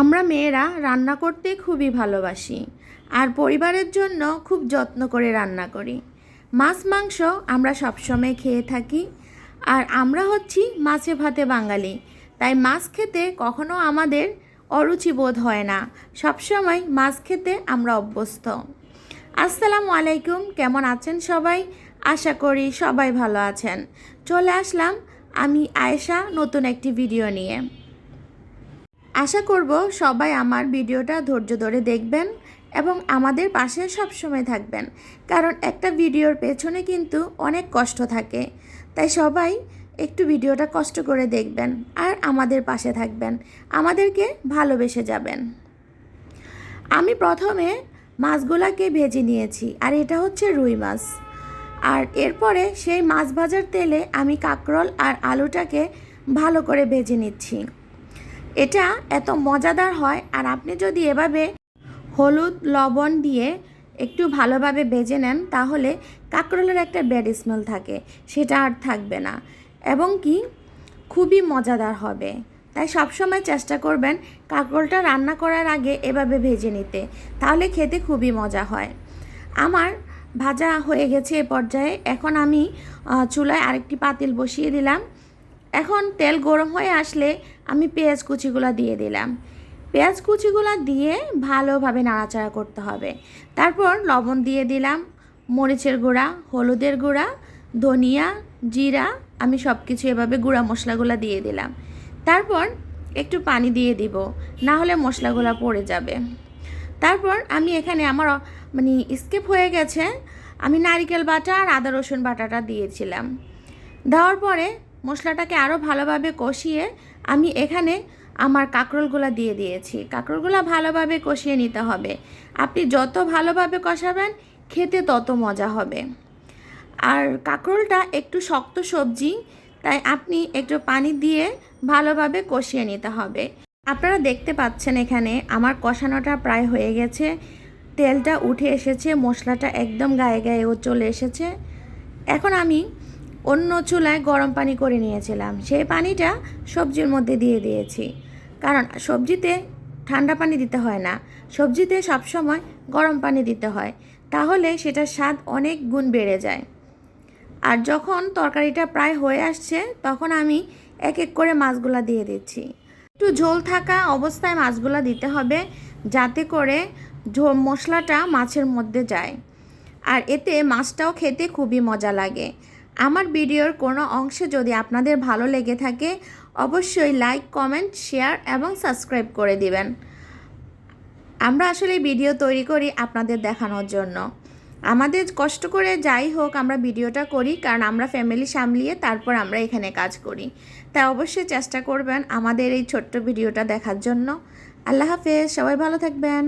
আমরা মেয়েরা রান্না করতে খুবই ভালোবাসি আর পরিবারের জন্য খুব যত্ন করে রান্না করি। মাছ মাংস আমরা সবসময় খেয়ে থাকি আর আমরা হচ্ছি মাছে ভাতে বাঙালি, তাই মাছ খেতে কখনো আমাদের অরুচি বোধ হয় না। সবসময় মাছ খেতে আমরা অভ্যস্ত। আসসালামু আলাইকুম, কেমন আছেন সবাই? আশা করি সবাই ভালো আছেন। চলে আসলাম আমি আয়েশা নতুন একটি ভিডিও নিয়ে। আশা করব সবাই আমার ভিডিওটা ধৈর্য ধরে দেখবেন এবং আমাদের পাশে সবসময় থাকবেন, কারণ একটা ভিডিওর পেছনে কিন্তু অনেক কষ্ট থাকে। তাই সবাই একটু ভিডিওটা কষ্ট করে দেখবেন আর আমাদের পাশে থাকবেন, আমাদেরকে ভালোবেসে যাবেন। আমি প্রথমে মাছগুলাকে ভেজে নিয়েছি আর এটা হচ্ছে রুই মাছ। আর এরপরে সেই মাছ ভাজার তেলে আমি কাঁকরোল আর আলুটাকে ভালো করে ভেজে নিচ্ছি। এটা এত মজাদার হয়, আর আপনি যদি এভাবে হলুদ লবণ দিয়ে একটু ভালোভাবে ভেজে নেন তাহলে কাঁকরোলের একটা ব্যাড স্মেল থাকে, সেটা আর থাকবে না এবং কি খুবই মজাদার হবে। তাই সবসময় চেষ্টা করবেন কাঁকরোলটা রান্না করার আগে এভাবে ভেজে নিতে, তাহলে খেতে খুবই মজা হয়। আমার ভাজা হয়ে গেছে এ পর্যায়ে। এখন আমি চুলায় আরেকটি পাতিল বসিয়ে দিলাম। এখন তেল গরম হয়ে আসলে আমি পেঁয়াজ কুচিগুলো দিয়ে দিলাম। পেঁয়াজ কুচিগুলো দিয়ে ভালোভাবে নাড়াচাড়া করতে হবে। তারপর লবণ দিয়ে দিলাম, মরিচের গুঁড়া, হলুদের গুঁড়া, ধনিয়া, জিরা, আমি সব কিছু এভাবে গুঁড়া মশলাগুলো দিয়ে দিলাম। তারপর একটু পানি দিয়ে দিব, না হলে মশলাগুলো পড়ে যাবে। তারপর আমি এখানে আমার স্কিপ হয়ে গেছে, আমি নারকেল বাটা আর আদা রসুন বাটাটা দিয়েছিলাম। দেওয়ার পরে মশলাটাকে আরও ভালোভাবে কষিয়ে আমি এখানে আমার কাঁকরোলগুলো দিয়ে দিয়েছি। কাঁকরোলগুলো ভালোভাবে কষিয়ে নিতে হবে। আপনি যত ভালোভাবে কষাবেন খেতে তত মজা হবে। আর কাঁকরোলটা একটু শক্ত সবজি, তাই আপনি একটু পানি দিয়ে ভালোভাবে কষিয়ে নিতে হবে। আপনারা দেখতে পাচ্ছেন এখানে আমার কষানোটা প্রায় হয়ে গেছে, তেলটা উঠে এসেছে, মশলাটা একদম গায়ে গায়েও চলে এসেছে। এখন আমি অন্য চুলায় গরম পানি করে নিয়েছিলাম, সেই পানিটা সবজির মধ্যে দিয়ে দিয়েছি, কারণ সবজিতে ঠান্ডা পানি দিতে হয় না, সবজিতে সবসময় গরম পানি দিতে হয়, তাহলে সেটার স্বাদ অনেক গুণ বেড়ে যায়। আর যখন তরকারিটা প্রায় হয়ে আসছে তখন আমি এক এক করে মাছগুলা দিয়ে দিচ্ছি। একটু ঝোল থাকা অবস্থায় মাছগুলা দিতে হবে, যাতে করে মশলাটা মাছের মধ্যে যায়, আর এতে মাছটাও খেতে খুবই মজা লাগে। আমার ভিডিওর কোনো অংশে যদি আপনাদের ভালো লেগে থাকে অবশ্যই লাইক, কমেন্ট, শেয়ার এবং সাবস্ক্রাইব করে দিবেন। আমরা আসলে ভিডিও তৈরি করি আপনাদের দেখানোর জন্য। আমাদের কষ্ট করে যাই হোক আমরা ভিডিওটা করি, কারণ আমরা ফ্যামিলি সামলিয়ে তারপর আমরা এখানে কাজ করি। তাই অবশ্যই চেষ্টা করবেন আমাদের এই ছোট্ট ভিডিওটা দেখার জন্য। আল্লাহ হাফেজ, সবাই ভালো থাকবেন।